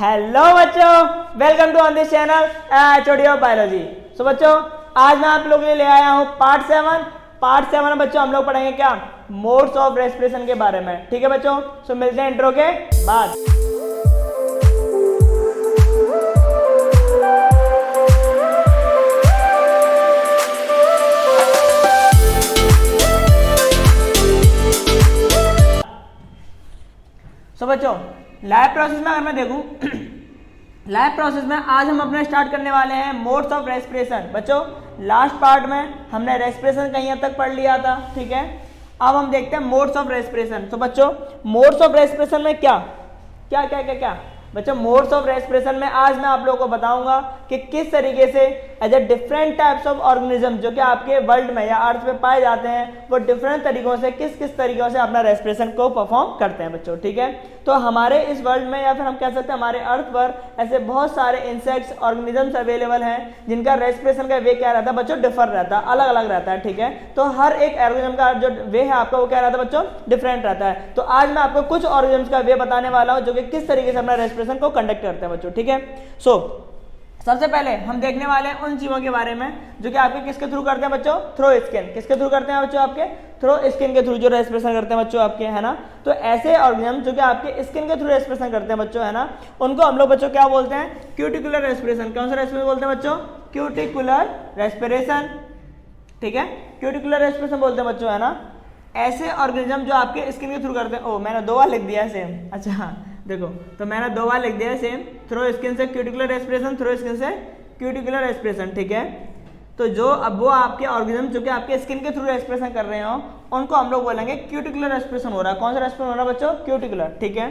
Hello बच्चों, welcome to on this channel HOD of biology. So बच्चों, आज मैं आप लोगों के लिए ले आया हूँ पार्ट 7 में बच्चों हम लोग पढ़ेंगे क्या, मोड्स ऑफ रेस्पिरेशन के बारे में। ठीक है बच्चों, सो मिलते हैं इंट्रो के बाद। सो बच्चों, लैब प्रोसेस में अगर मैं देखूं लैब प्रोसेस में आज हम अपना स्टार्ट करने वाले हैं मोड्स ऑफ रेस्पिरेशन। बच्चों, लास्ट पार्ट में हमने रेस्पिरेशन कहीं तक पढ़ लिया था, ठीक है। अब हम देखते हैं मोड्स ऑफ रेस्पिरेशन। तो बच्चों, मोड्स ऑफ रेस्पिरेशन में क्या बच्चों, मोड्स ऑफ रेस्पिरेशन में आज मैं आप लोगों को बताऊंगा कि किस तरीके से as a different types of organism जो कि आपके वर्ल्ड में या अर्थ पे पाए जाते हैं, वो डिफरेंट तरीकों से किस तरीकों से अपना रेस्पिरेशन को परफॉर्म करते हैं बच्चों। ठीक है, तो हमारे इस वर्ल्ड में या फिर हम कह सकते हैं हमारे अर्थ पर ऐसे बहुत सारे इंसेक्ट्स ऑर्गेनिजम्स अवेलेबल हैं जिनका रेस्पिरेशन का वे क्या रहता है बच्चों, डिफर रहता है, अलग अलग रहता है। ठीक है, तो हर एक ऑर्गेनिज्म का जो वे है आपका वो क्या रहता है बच्चों, डिफरेंट रहता है। तो आज मैं आपको कुछ ऑर्गेनिजम्स का वे बताने वाला हूं जो कि किस तरीके से अपना रेस्पिरेशन को कंडक्ट करते हैं बच्चों। ठीक है, सबसे पहले हम देखने वाले हैं उन चीजों के बारे में जो कि आपके किसके थ्रू करते हैं बच्चों, थ्रू स्किन। किसके थ्रू करते हैं बच्चों, आपके थ्रू स्किन के थ्रू जो रेस्पिरेशन करते हैं बच्चों आपके, है ना। तो ऐसे ऑर्गेनिज्म जो कि आपके स्किन के थ्रू रेस्पिरेशन करते हैं बच्चों, है ना, उनको हम लोग बच्चों क्या बोलते हैं, क्यूटिकुलर रेस्पिरेशन। कौन सा रेस्पिरेशन बोलते हैं बच्चों, क्यूटिकुलर रेस्पिरेशन। ठीक है, क्यूटिकुलर रेस्पिरेशन बोलते हैं बच्चों, है ना। ऐसे ऑर्गेनिज्म जो आपके स्किन के थ्रू करते हैं, ओ मैंने 2 बार लिख दिया सेम, अच्छा देखो, तो मैंने 2 बार लिख दिया सेम, थ्रू स्किन से क्यूटिकुलर रेस्पिरेशन, थ्रू स्किन से क्यूटिकुलर रेस्पिरेशन। ठीक है, तो जो अब वो आपके ऑर्गेनिज्म जो कि आपके स्किन के थ्रू रेस्पिरेशन कर रहे हो उनको हम लोग बोलेंगे क्यूटिकुलर रेस्पिरेशन हो रहा है। कौन सा रेस्पिरेशन हो रहा है बच्चों, क्यूटिकुलर। ठीक है,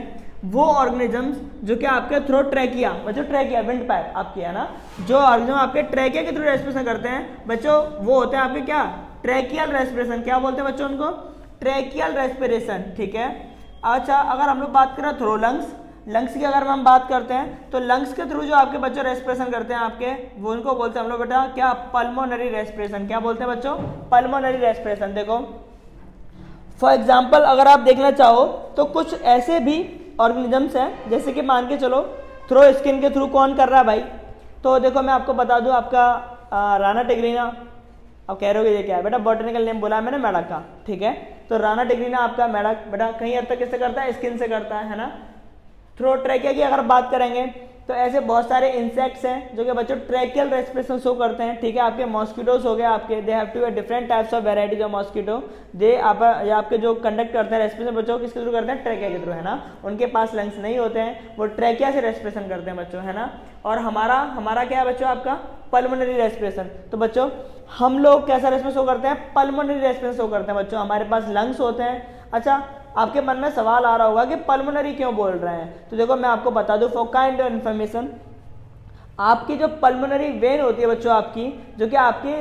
वो ऑर्गेनिजम्स जो कि आपके थ्रू ट्रैकिया बच्चों, ट्रैकिया विंड पाइप आपकी, है ना, जो ऑर्गेनिज्म आपके ट्रैकिया के थ्रू रेस्पिरेशन करते हैं बच्चों, वो होते हैं आपके क्या, ट्रैकियल रेस्पिरेशन। क्या बोलते हैं बच्चों उनको, ट्रैकियल रेस्पिरेशन। ठीक है, अच्छा अगर हम लोग बात करें थ्रू लंग्स की अगर हम बात करते हैं तो लंग्स के थ्रू जो आपके बच्चों रेस्पिरेशन करते हैं आपके, वो उनको बोलते हैं हम लोग बेटा क्या, पल्मोनरी रेस्पिरेशन। क्या बोलते हैं बच्चों, पल्मोनरी रेस्पिरेशन। देखो फॉर एग्जांपल अगर आप देखना चाहो तो कुछ ऐसे भी ऑर्गेनिजम्स हैं जैसे कि मान के चलो थ्रू स्किन के थ्रू कौन कर रहा है भाई, तो देखो मैं आपको बता दूं आपका राना टिग्रीना। अब कह रहे हो ये क्या है बेटा, बॉटनिकल नेम बोला है मैंने, मेढक का। ठीक है, तो राना टिग्रीना आपका मेढक बेटा कहीं हद तक किससे करता है, स्किन से करता है ना। थ्रू ट्रैकिया की अगर बात करेंगे तो ऐसे बहुत सारे इंसेक्ट्स हैं जो कि बच्चों ट्रैकियल रेस्पिरेशन शो करते हैं। ठीक है, आपके मॉस्किटोज हो गए आपके, they have to be different types of varieties of mosquito, they आपके जो कंडक्ट करते हैं रेस्पिरेशन बच्चों किसके थ्रू करते हैं, ट्रैकिया के थ्रू, है ना। उनके पास लंग्स नहीं होते हैं, वो ट्रैकिया से रेस्पिरेशन करते हैं बच्चों, है ना। और हमारा क्या है बच्चों, आपका पल्मोनरी रेस्पिरेशन। तो बच्चों हम लोग कैसा रेस्पिरेशन शो करते हैं, पल्मोनरी रेस्पिरेशन शो करते हैं बच्चों, हमारे पास लंग्स होते हैं। अच्छा, आपके मन में सवाल आ रहा होगा कि पल्मोनरी क्यों बोल रहे हैं, तो देखो मैं आपको बता दूं फॉर काइंड ऑफ इन्फॉर्मेशन, आपकी जो पल्मोनरी वेन होती है बच्चों आपकी, जो कि आपके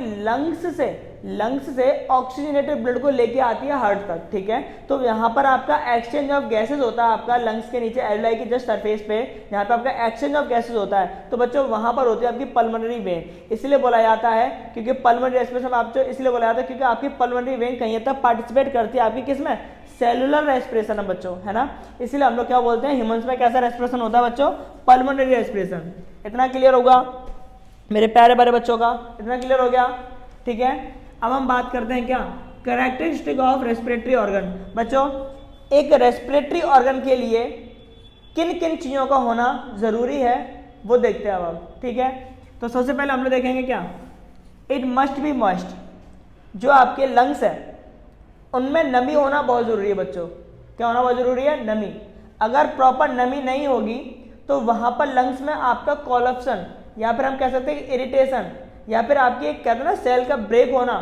लंग्स से ऑक्सीजनेटेड ब्लड को लेके आती है हार्ट तक। ठीक है, तो यहाँ पर आपका एक्सचेंज ऑफ गैसेज होता है आपका लंग्स के नीचे एल्वेओलाई की जस्ट सरफेस पे, यहाँ पे आपका एक्सचेंज ऑफ गैसेज होता है। तो बच्चों वहां पर होती है आपकी पल्मोनरी वेन, इसलिए बोला जाता है क्योंकि पल्मोनरी रेस्पिरेशन आपको इसलिए बोला जाता है क्योंकि आपकी पल्मोनरी वेन कहीं तक पार्टिसिपेट करती है आपकी किसमें, सेलुलर रेस्पिरेशन है बच्चों, है ना। इसलिए हम लोग क्या बोलते हैं, ह्यूमंस में कैसा रेस्पिरेशन होता है बच्चों, पल्मोनरी रेस्पिरेशन। इतना क्लियर होगा मेरे प्यारे बड़े बच्चों का, इतना क्लियर हो गया। ठीक है, अब हम बात करते हैं क्या, कैरेक्टरिस्टिक ऑफ रेस्पिरेटरी ऑर्गन। बच्चों एक रेस्पिरेटरी ऑर्गन के लिए किन किन चीजों का होना जरूरी है वो देखते हैं अब। ठीक है, तो सबसे पहले हम लोग देखेंगे क्या, इट मस्ट बी मॉइस्ट। जो आपके लंग्स है उनमें नमी होना बहुत जरूरी है बच्चों। क्या होना बहुत जरूरी है, नमी। अगर प्रॉपर नमी नहीं होगी तो वहां पर लंग्स में आपका कोलैप्सन या फिर हम कह सकते हैं इरिटेशन या फिर आपकी एक कहते हैं ना सेल का ब्रेक होना,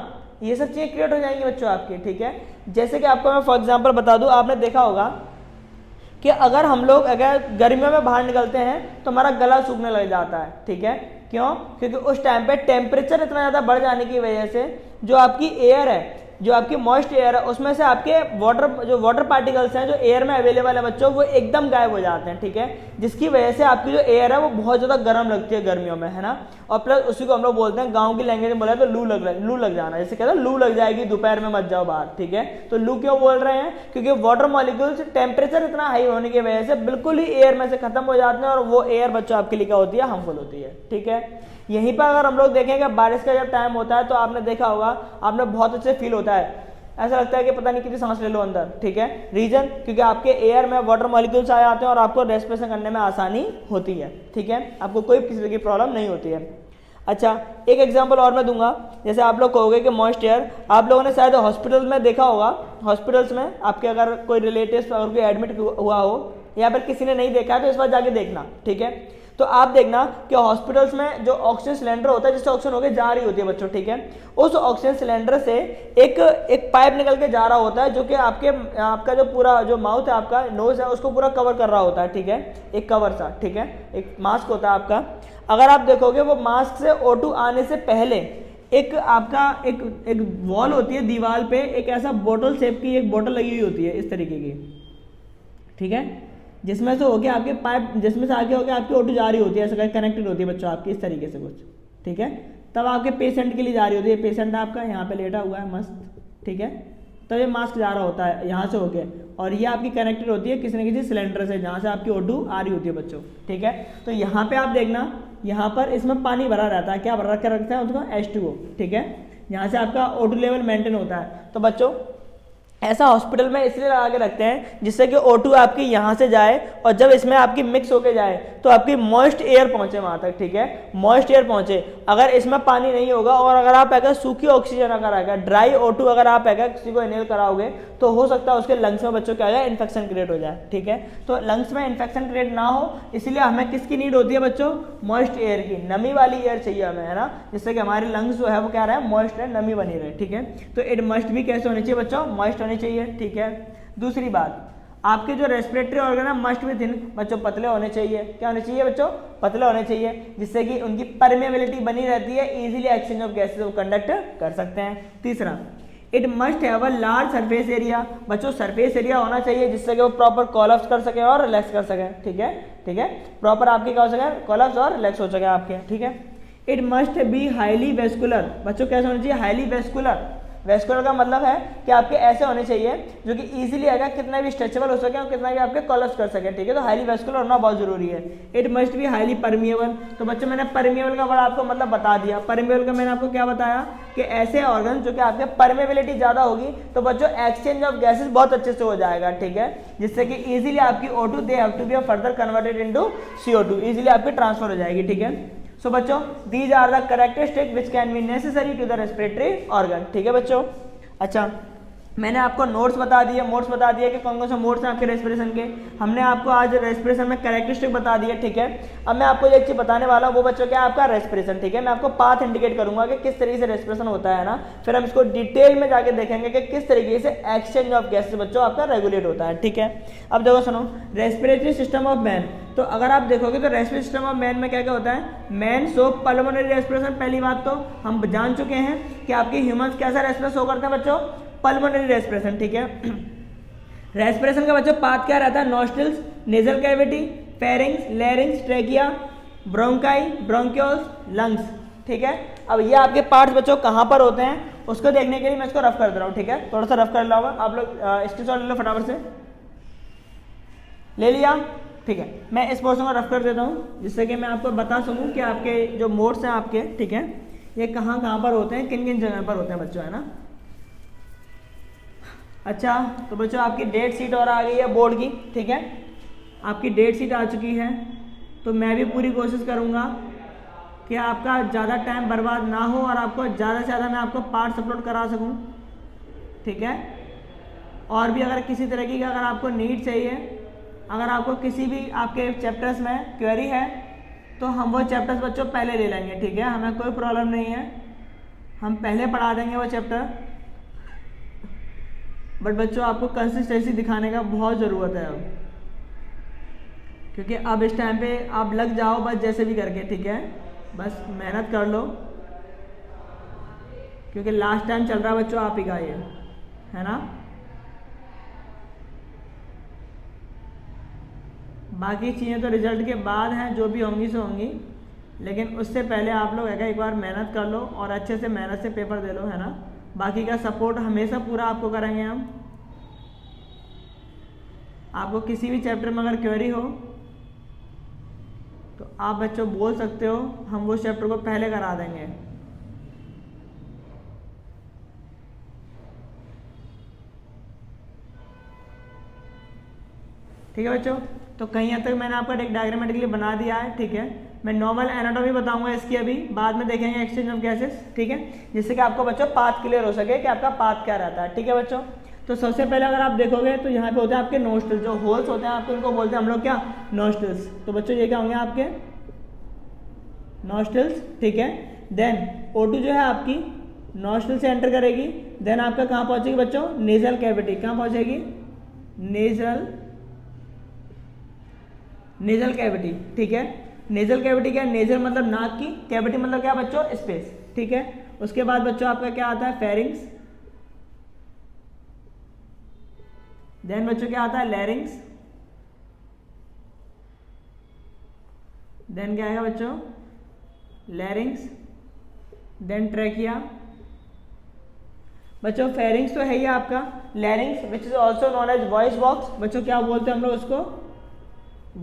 ये सब चीजें क्रिएट हो जाएंगी बच्चों आपकी। ठीक है, जैसे कि आपको मैं फॉर एग्जांपल बता दूं, आपने देखा होगा कि अगर हम लोग अगर गर्मियों में बाहर निकलते हैं तो हमारा गला सूखने लग जाता है। ठीक है, क्यों, क्योंकि उस टाइम पे टेम्परेचर इतना ज़्यादा बढ़ जाने की वजह से जो आपकी एयर है जो आपकी मॉइस्ट एयर है उसमें से आपके वाटर पार्टिकल्स हैं जो एयर में अवेलेबल है बच्चों, वो एकदम गायब हो जाते हैं, ठीक है, जिसकी वजह से आपकी जो एयर है वो बहुत ज़्यादा गर्म लगती है गर्मियों में, है ना। और प्लस उसी को हम लोग बोलते हैं, गाँव की लैंग्वेज में बोला तो लू लग जाना, जैसे कहते हैं लू लग जाएगी दोपहर में मत जाओ बाहर, ठीक है। तो लू क्यों बोल रहे हैं, क्योंकि वाटर मॉलिक्यूल्स टेम्परेचर इतना हाई होने की वजह से बिल्कुल ही एयर में से खत्म हो जाते हैं, और वो एयर बच्चों आपके लिए क्या होती है, हार्मफुल होती है, ठीक है। यहीं पर अगर हम लोग देखेंगे बारिश का जब टाइम होता है तो आपने देखा होगा, आपने बहुत अच्छे फील होता है, ऐसा लगता है कि पता नहीं कितनी सांस ले लो अंदर, ठीक है। रीजन क्योंकि आपके एयर में वाटर मॉलिक्यूल्स आ जाते हैं और आपको रेस्पिरेशन करने में आसानी होती है, ठीक है, आपको कोई किसी तरह की प्रॉब्लम नहीं होती है। अच्छा, एक एग्जांपल और मैं दूंगा, जैसे आप लोग कहोगे कि मॉइस्ट एयर, आप लोगों ने शायद हॉस्पिटल में देखा होगा, हॉस्पिटल्स में आपके अगर कोई रिलेटिव्स अगर कोई एडमिट हुआ हो, या फिर किसी ने नहीं देखा है तो इस बार जाके देखना, ठीक है। तो आप देखना कि हॉस्पिटल्स में जो ऑक्सीजन सिलेंडर होता है जिससे ऑक्सीजन होकर जा रही होती है बच्चों, ठीक है, उस ऑक्सीजन सिलेंडर से एक पाइप निकल के जा रहा होता है जो कि आपका जो पूरा जो माउथ है, आपका नोज है, उसको पूरा कवर कर रहा होता है, ठीक है, एक कवर सा, ठीक है, एक मास्क होता है आपका। अगर आप देखोगे वो मास्क से O2 आने से पहले एक आपका एक वॉल होती है, दीवार पे एक ऐसा बोतल शेप की एक बोतल लगी हुई होती है इस तरीके की, ठीक है, जिसमें से होके आपके पाइप, जिसमें से आगे होके आपकी O2 जा रही होती है, ऐसा कनेक्टेड होती है बच्चों आपकी इस तरीके से कुछ, ठीक है। तब आपके पेशेंट के लिए जा रही होती है, पेशेंट आपका यहाँ पे लेटा हुआ है मस्त, ठीक है, तब ये मास्क जा रहा होता है यहाँ से होके, और ये आपकी कनेक्टेड होती है किसी न किसी सिलेंडर से जहाँ से आपकी O2 आ रही होती है बच्चों, ठीक है। तो यहाँ पे आप देखना, यहाँ पर इसमें पानी भरा रहता है, क्या भरा कर रखते हैं उसको, H2O, ठीक है, यहाँ से आपका O2 लेवल मेंटेन होता है। तो बच्चों ऐसा हॉस्पिटल में इसलिए लगा के रखते हैं जिससे कि O2 आपकी यहाँ से जाए, और जब इसमें आपकी मिक्स होके जाए तो आपकी मॉइस्ट एयर पहुँचे वहाँ तक, ठीक है, मॉइस्ट एयर पहुँचे। अगर इसमें पानी नहीं होगा और अगर आप अगर सूखी ऑक्सीजन अगर आएगा, ड्राई O2 अगर आप अगर किसी को इनहेल कराओगे तो हो सकता है उसके लंग्स में बच्चों क्या हो जाए, इन्फेक्शन क्रिएट हो जाए, ठीक है। तो लंग्स में इन्फेक्शन क्रिएट ना हो इसलिए हमें किसकी नीड होती है बच्चों, मॉइस्ट एयर की, नमी वाली एयर चाहिए हमें, है ना, जिससे कि हमारे लंग्स जो है वो क्या रहे, मॉइस्ट रहे, नमी बनी रहे, ठीक है। तो इट मस्ट भी कैसे होनी चाहिए बच्चों, मॉइस्ट होनी चाहिए, ठीक है। दूसरी बात, आपके जो रेस्पिरेटरी ऑर्गन है मस्ट भी थिन बच्चों, पतले होने चाहिए, क्या होने चाहिए बच्चों, पतले होने चाहिए, जिससे कि उनकी परमेबिलिटी बनी रहती है, इजीली एक्सचेंज ऑफ गैसेस को कंडक्ट कर सकते हैं। तीसरा, it must have a large surface area, बच्चों सरफेस एरिया होना चाहिए जिससे कि वो प्रॉपर कॉलअप्स कर सके और रिलैक्स कर सके, ठीक है, ठीक है, प्रॉपर आपके क्या हो सके, कॉलअप्स और रिलैक्स हो सके आपके, ठीक है। It must be highly vascular, बच्चों कैसे होना चाहिए, हाईली वेस्कुलर, वेस्कुलर का मतलब है कि आपके ऐसे होने चाहिए जो कि इजीली आएगा, कितना भी स्ट्रेचेबल हो सके और कितना भी आपके कॉलअप्स कर सके, ठीक है। तो हाईली वेस्कुलर होना बहुत जरूरी है। It must be highly permeable, तो बच्चों मैंने परमिएबल का वर्ड आपको मतलब बता दिया। परमिएबल का मैंने आपको क्या बताया कि ऐसे ऑर्गन जो कि आपके परमेबिलिटी ज़्यादा होगी तो बच्चों एक्सचेंज ऑफ गैसेज बहुत अच्छे से हो जाएगा, ठीक है, जिससे कि इजीली आपकी O2 they have to be further converted into CO2, easily आपकी ट्रांसफर हो जाएगी, ठीक है। सो बच्चों these are the characteristic which can be necessary to the respiratory organ, ठीक है बच्चों। अच्छा, मैंने आपको मोड्स बता दिए कि कौन कौन से मोड्स हैं आपके रेस्पिरेशन के। हमने आपको आज रेस्पिरेशन में कैरेक्टरिस्टिक बता दिए, ठीक है। अब मैं आपको एक चीज बताने वाला हूँ, वो बच्चों क्या है आपका रेस्पिरेशन, ठीक है। मैं आपको पाथ इंडिकेट करूंगा कि किस तरीके से रेस्पिरेशन होता है ना, फिर हम इसको डिटेल में जाके देखेंगे कि किस तरीके से एक्सचेंज ऑफ गैसेस बच्चों आपका रेगुलेट होता है, ठीक है। अब देखो सुनो, रेस्पिरेटरी सिस्टम ऑफ मैन, तो अगर आप देखोगे तो रेस्पिरेटरी सिस्टम ऑफ मैन में क्या क्या होता है, मैन सो पल्मोनरी रेस्पिरेशन, पहली बात तो हम जान चुके हैं कि आपके ह्यूमंस कैसा रेस्पिरेशन शो करते हैं बच्चों, पल्मोनरी रेस्पिरेशन, ठीक है। रेस्पिरेशन का बच्चों पाथ क्या रहता है, nostrils, nasal cavity, pharynx, लैरिंग्स, trachea, bronchi, bronchioles, lungs, ठीक है। अब ये आपके पार्ट्स बच्चों कहाँ पर होते हैं उसको देखने के लिए मैं इसको रफ कर दे रहा हूँ, ठीक है। थोड़ा सा रफ कर लो, आप लोग स्क्रीनशॉट ले लो फटाफट से, ले लिया, ठीक है। मैं इस पोर्शन को रफ कर देता हूँ जिससे कि मैं आपको बता सकूँ कि आपके जो मोड्स हैं आपके, ठीक है, ये कहाँ कहाँ पर होते हैं, किन किन जगह पर होते हैं बच्चों, है ना। अच्छा, तो बच्चों आपकी डेट शीट और आ गई है बोर्ड की, ठीक है, आपकी डेट शीट आ चुकी है। तो मैं भी पूरी कोशिश करूँगा कि आपका ज़्यादा टाइम बर्बाद ना हो और आपको ज़्यादा से ज़्यादा मैं आपको पार्ट्स अपलोड करा सकूँ, ठीक है। और भी अगर किसी तरह की अगर आपको नीड चाहिए, अगर आपको किसी भी आपके चैप्टर्स में क्वेरी है तो हम वो चैप्टर्स बच्चों पहले ले लेंगे, ठीक है, हमें कोई प्रॉब्लम नहीं है, हम पहले पढ़ा देंगे वो चैप्टर। बट बच्चों आपको कंसिस्टेंसी दिखाने का बहुत ज़रूरत है अब, क्योंकि अब इस टाइम पे आप लग जाओ बस जैसे भी करके, ठीक है, बस मेहनत कर लो, क्योंकि लास्ट टाइम चल रहा है बच्चों आप ही का ये, है ना। बाकी चीज़ें तो रिजल्ट के बाद हैं, जो भी होंगी सो होंगी, लेकिन उससे पहले आप लोग है एक बार मेहनत कर लो और अच्छे से मेहनत से पेपर दे लो, है ना। बाकी का सपोर्ट हमेशा पूरा आपको करेंगे हम। आपको किसी भी चैप्टर में अगर क्वेरी हो तो आप बच्चों बोल सकते हो, हम वो चैप्टर को पहले करा देंगे। ठीक है बच्चों, तो कहीं हद तक मैंने आपका एक डायग्रामेटिकली बना दिया है। ठीक है, मैं नॉर्मल एनाटॉमी बताऊंगा इसकी, अभी बाद में देखेंगे एक्सचेंज ऑफ गैसेस। ठीक है, जिससे कि आपको बच्चों पाथ क्लियर हो सके कि आपका पाथ क्या रहता है। ठीक है बच्चों, तो सबसे पहले अगर आप देखोगे तो यहाँ पे होते हैं आपके नोस्ट्रल्स, जो होल्स होते हैं आपको उनको बोलते हैं हम लोग क्या, नोस्ट्रल्स। तो बच्चों ये क्या होंगे आपके नोस्ट्रल्स। ठीक है, देन O2 जो है आपकी नोस्ट्रल से एंटर करेगी, देन आपका कहाँ पहुंचेगी बच्चों, नेजल कैविटी। कहाँ पहुंचेगी, नेजल कैविटी। ठीक है, नेजल कैविटी क्या है, नेजल मतलब नाक की, कैविटी मतलब क्या बच्चों, स्पेस। ठीक है, उसके बाद बच्चों आपका क्या आता है, फेरिंग्स, देन बच्चों क्या आता है, लैरिंग्स, देन क्या आएगा बच्चों, लैरिंग्स, देन ट्रैकिया। बच्चों फेरिंग्स तो है ही आपका, larynx which is also known as voice box. बच्चों क्या बोलते हैं हम लोग उसको,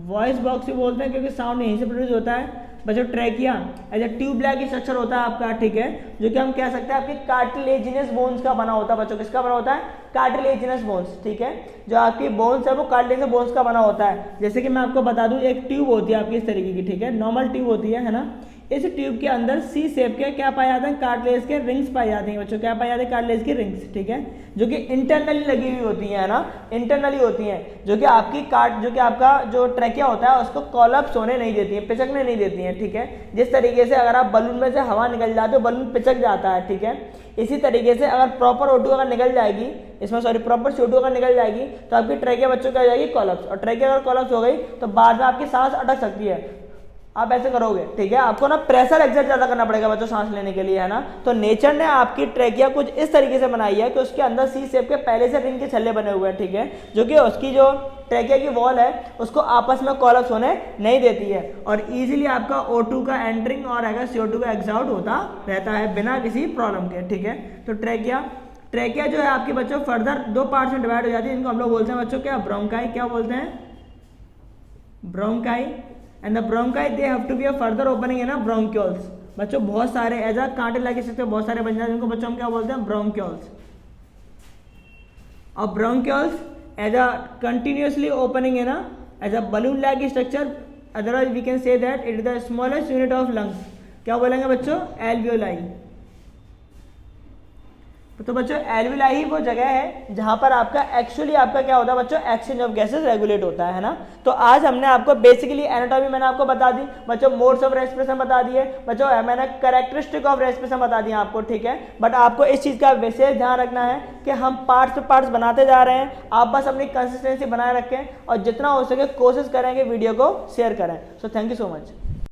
वॉइस बॉक्स भी बोलते हैं क्योंकि साउंड यहीं से प्रोड्यूस होता है। बच्चों trachea as a tube like structure होता है आपका। ठीक है, जो कि हम कह सकते हैं आपकी कार्टिलेजिनस बोन्स का बना होता है। बच्चों किसका बना होता है, कार्टिलेजिनस बोन्स। ठीक है, जो आपकी बोन्स है वो कार्टिलेजिनस बोन्स का बना होता है। जैसे कि मैं आपको बता दूं, एक ट्यूब होती है आपकी इस तरीके की। ठीक है, नॉर्मल ट्यूब होती है ना। इस ट्यूब के अंदर सी शेप के क्या पाए जाते हैं, कार्टिलेज के रिंग्स पाए जाते हैं बच्चों। क्या पाए जाते हैं, कार्टिलेज के रिंग्स। ठीक है, जो कि इंटरनली लगी हुई होती है ना, इंटरनली होती हैं, जो कि आपकी जो कि आपका जो ट्रैकिया होता है उसको कॉलप्स होने नहीं देती है, पिचकने नहीं देती हैं। ठीक है, जिस तरीके से अगर आप बलून में से हवा निकल जाते हो बलून पिचक जाता है। ठीक है, इसी तरीके से अगर प्रॉपर O2 अगर निकल जाएगी इसमें, सॉरी प्रॉपर CO2 अगर निकल जाएगी तो आपकी ट्रैकिया बच्चों क्या हो जाएगी, कॉलप्स। और ट्रैकिया अगर कॉलप्स हो गई तो बाद में आपकी सांस अटक सकती है। आप ऐसे करोगे, ठीक है, आपको ना प्रेशर एक्सर्ट ज्यादा करना पड़ेगा बच्चों सांस लेने के लिए, है ना। तो नेचर ने आपकी ट्रैकिया कुछ इस तरीके से बनाई है कि उसके अंदर सी शेप के पहले से रिंग के छल्ले बने हुए हैं। ठीक है, जो कि उसकी जो ट्रैकिया की वॉल है उसको आपस में कॉलप्स होने नहीं देती है और इजीली आपका O2 का एंटरिंग और अगर CO2 का एग्जॉट होता रहता है बिना किसी प्रॉब्लम के। ठीक है, तो ट्रैकिया जो है आपके बच्चों फर्दर दो पार्ट्स में डिवाइड हो जाती है। इनको हम लोग बोलते हैं बच्चों क्या, ब्रोंकाई। क्या बोलते हैं, bronchi. And the bronchi they have to be a further opening है ना, ब्रोंक्यूल्स। बच्चों बहुत सारे एज अ कांटे लगे सकते हैं, बहुत सारे बन जाते हैं, इनको बच्चों हम क्या बोलते हैं, ब्रोंक्यूल्स। और bronchioles as a continuously opening है ना, as a balloon like structure, otherwise we can say that it is the smallest unit of lungs. क्या बोलेंगे बच्चों, एल्वियोलाई। तो बच्चों एल्वियोलाई ही वो जगह है जहां पर आपका एक्चुअली आपका क्या होता है बच्चों, एक्सचेंज ऑफ गैसेस रेगुलेट होता है ना। तो आज हमने आपको बेसिकली एनाटॉमी मैंने आपको बता दी बच्चों, मोड्स ऑफ रेस्पिरेशन बता दिए बच्चों, मैंने कैरेक्टरिस्टिक ऑफ रेस्पिरेशन बता दिया आपको। ठीक है, बट आपको इस चीज का विशेष ध्यान रखना है कि हम पार्ट्स पे पार्ट्स बनाते जा रहे हैं, आप बस अपनी कंसिस्टेंसी बनाए रखें और जितना हो सके कोशिश करें कि वीडियो को शेयर करें। So thank you so much.